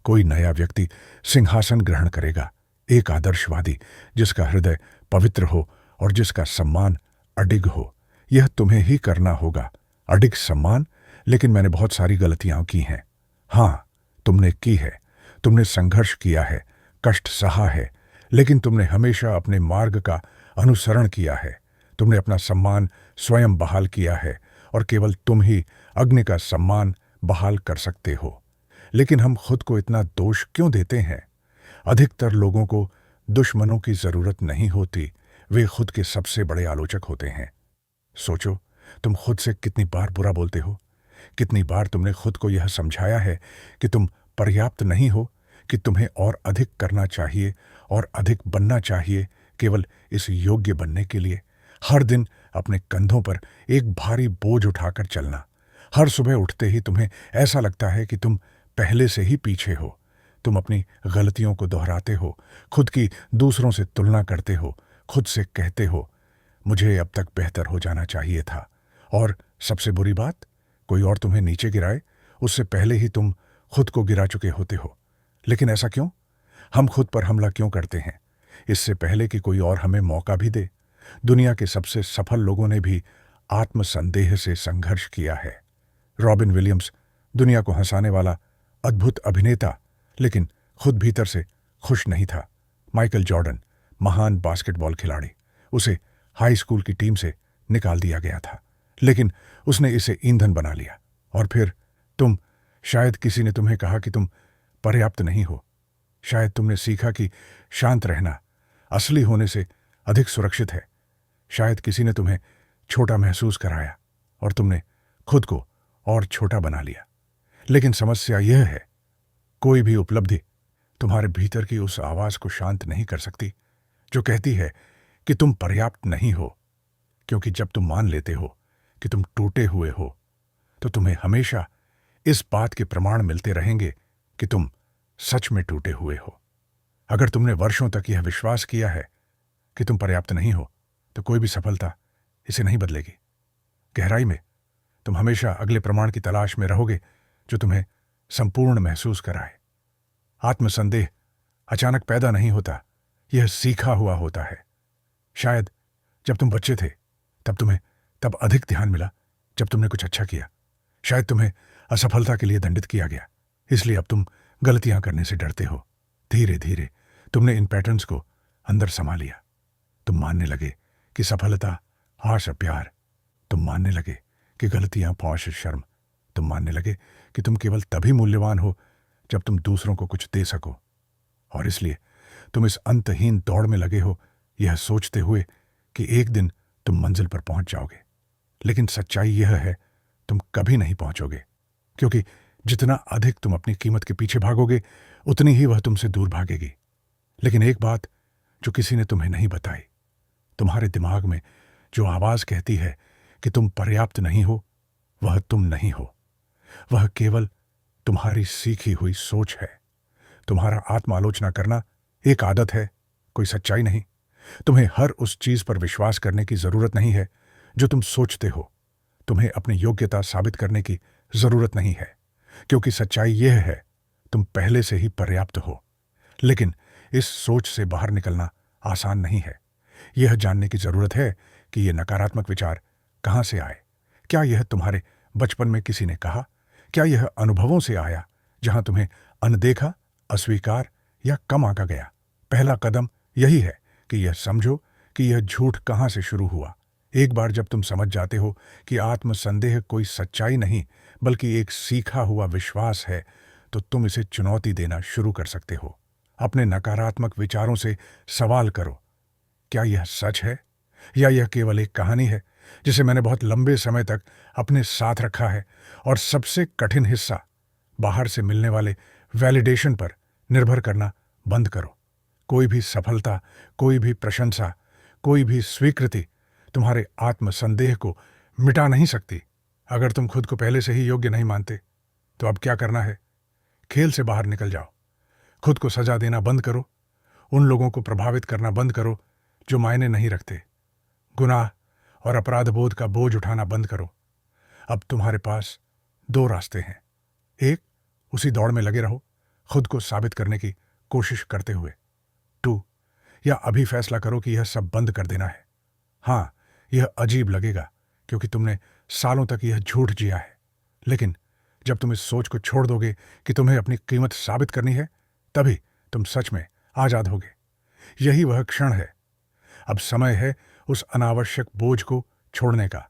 कोई नया व्यक्ति सिंहासन ग्रहण करेगा, एक आदर्शवादी जिसका हृदय पवित्र हो और जिसका सम्मान अडिग हो। यह तुम्हें ही करना होगा। अडिग सम्मान। लेकिन मैंने बहुत सारी गलतियां की हैं। हाँ, तुमने की है। तुमने संघर्ष किया है, कष्ट सहा है, लेकिन तुमने हमेशा अपने मार्ग का अनुसरण किया है। तुमने अपना सम्मान स्वयं बहाल किया है और केवल तुम ही अग्नि का सम्मान बहाल कर सकते हो। लेकिन हम खुद को इतना दोष क्यों देते हैं? अधिकतर लोगों को दुश्मनों की जरूरत नहीं होती, वे खुद के सबसे बड़े आलोचक होते हैं। सोचो, तुम खुद से कितनी बार बुरा बोलते हो। कितनी बार तुमने खुद को यह समझाया है कि तुम पर्याप्त नहीं हो, कि तुम्हें और अधिक करना चाहिए और अधिक बनना चाहिए, केवल इस योग्य बनने के लिए। हर दिन अपने कंधों पर एक भारी बोझ उठाकर चलना। हर सुबह उठते ही तुम्हें ऐसा लगता है कि तुम पहले से ही पीछे हो। तुम अपनी गलतियों को दोहराते हो, खुद की दूसरों से तुलना करते हो, खुद से कहते हो मुझे अब तक बेहतर हो जाना चाहिए था। और सबसे बुरी बात, कोई और तुम्हें नीचे गिराए उससे पहले ही तुम खुद को गिरा चुके होते हो। लेकिन ऐसा क्यों? हम खुद पर हमला क्यों करते हैं, इससे पहले कि कोई और हमें मौका भी दे? दुनिया के सबसे सफल लोगों ने भी आत्मसंदेह से संघर्ष किया है। रॉबिन विलियम्स दुनिया को हंसाने वाला अद्भुत अभिनेता, लेकिन खुद भीतर से खुश नहीं था। माइकल जॉर्डन महान बास्केटबॉल खिलाड़ी, उसे हाई स्कूल की टीम से निकाल दिया गया था, लेकिन उसने इसे ईंधन बना लिया। और फिर तुम, शायद किसी ने तुम्हें कहा कि तुम पर्याप्त नहीं हो। शायद तुमने सीखा कि शांत रहना असली होने से अधिक सुरक्षित है। शायद किसी ने तुम्हें छोटा महसूस कराया और तुमने खुद को और छोटा बना लिया। लेकिन समस्या यह है, कोई भी उपलब्धि तुम्हारे भीतर की उस आवाज को शांत नहीं कर सकती जो कहती है कि तुम पर्याप्त नहीं हो। क्योंकि जब तुम मान लेते हो कि तुम टूटे हुए हो, तो तुम्हें हमेशा इस बात के प्रमाण मिलते रहेंगे कि तुम सच में टूटे हुए हो। अगर तुमने वर्षों तक यह विश्वास किया है कि तुम पर्याप्त नहीं हो, तो कोई भी सफलता इसे नहीं बदलेगी। गहराई में तुम हमेशा अगले प्रमाण की तलाश में रहोगे जो तुम्हें संपूर्ण महसूस कराए। आत्मसंदेह अचानक पैदा नहीं होता, यह सीखा हुआ होता है। शायद जब तुम बच्चे थे तब अधिक ध्यान मिला जब तुमने कुछ अच्छा किया। शायद तुम्हें असफलता के लिए दंडित किया गया, इसलिए अब तुम गलतियां करने से डरते हो। धीरे धीरे तुमने इन पैटर्न्स को अंदर समा लिया। तुम मानने लगे कि सफलता आशा प्यार। तुम मानने लगे कि गलतियां पौष शर्म। तुम मानने लगे कि तुम केवल तभी मूल्यवान हो जब तुम दूसरों को कुछ दे सको। और इसलिए तुम इस अंतहीन दौड़ में लगे हो, यह सोचते हुए कि एक दिन तुम मंजिल पर पहुंच जाओगे। लेकिन सच्चाई यह है, तुम कभी नहीं पहुंचोगे, क्योंकि जितना अधिक तुम अपनी कीमत के पीछे भागोगे, उतनी ही वह तुमसे दूर भागेगी। लेकिन एक बात जो किसी ने तुम्हें नहीं बताई, तुम्हारे दिमाग में जो आवाज कहती है कि तुम पर्याप्त नहीं हो, वह तुम नहीं हो। वह केवल तुम्हारी सीखी हुई सोच है। तुम्हारा आत्मालोचना करना एक आदत है, कोई सच्चाई नहीं। तुम्हें हर उस चीज पर विश्वास करने की जरूरत नहीं है जो तुम सोचते हो। तुम्हें अपनी योग्यता साबित करने की जरूरत नहीं है, क्योंकि सच्चाई यह है, तुम पहले से ही पर्याप्त हो। लेकिन इस सोच से बाहर निकलना आसान नहीं है। यह जानने की जरूरत है कि ये नकारात्मक विचार कहां से आए। क्या यह तुम्हारे बचपन में किसी ने कहा? क्या यह अनुभवों से आया जहां तुम्हें अनदेखा, अस्वीकार या कम आंका गया? पहला कदम यही है कि यह समझो कि यह झूठ कहां से शुरू हुआ। एक बार जब तुम समझ जाते हो कि आत्मसंदेह कोई सच्चाई नहीं बल्कि एक सीखा हुआ विश्वास है, तो तुम इसे चुनौती देना शुरू कर सकते हो। अपने नकारात्मक विचारों से सवाल करो, क्या यह सच है या यह केवल एक कहानी है जिसे मैंने बहुत लंबे समय तक अपने साथ रखा है? और सबसे कठिन हिस्सा, बाहर से मिलने वाले वैलिडेशन पर निर्भर करना बंद करो। कोई भी सफलता, कोई भी प्रशंसा, कोई भी स्वीकृति तुम्हारे आत्मसंदेह को मिटा नहीं सकती। अगर तुम खुद को पहले से ही योग्य नहीं मानते, तो अब क्या करना है? खेल से बाहर निकल जाओ। खुद को सजा देना बंद करो। उन लोगों को प्रभावित करना बंद करो जो मायने नहीं रखते। गुनाह और अपराध बोध का बोझ उठाना बंद करो। अब तुम्हारे पास दो रास्ते हैं। एक, उसी दौड़ में लगे रहो, खुद को साबित करने की कोशिश करते हुए। 2. या अभी फैसला करो कि यह सब बंद कर देना है। हाँ, यह अजीब लगेगा क्योंकि तुमने सालों तक यह झूठ जिया है, लेकिन जब तुम इस सोच को छोड़ दोगे कि तुम्हें अपनी कीमत साबित करनी है, तभी तुम सच में आजाद होगे। यही वह क्षण है। अब समय है उस अनावश्यक बोझ को छोड़ने का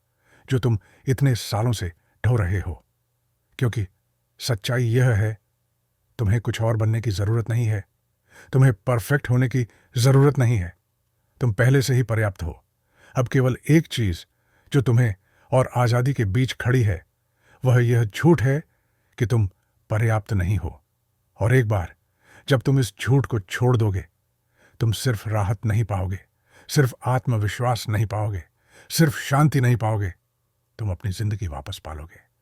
जो तुम इतने सालों से ढो रहे हो, क्योंकि सच्चाई यह है, तुम्हें कुछ और बनने की जरूरत नहीं है, तुम्हें परफेक्ट होने की जरूरत नहीं है। तुम पहले से ही पर्याप्त हो। अब केवल एक चीज जो तुम्हें और आजादी के बीच खड़ी है, वह यह झूठ है कि तुम पर्याप्त नहीं हो। और एक बार जब तुम इस झूठ को छोड़ दोगे, तुम सिर्फ राहत नहीं पाओगे, सिर्फ आत्मविश्वास नहीं पाओगे, सिर्फ शांति नहीं पाओगे, तुम अपनी जिंदगी वापस पालोगे।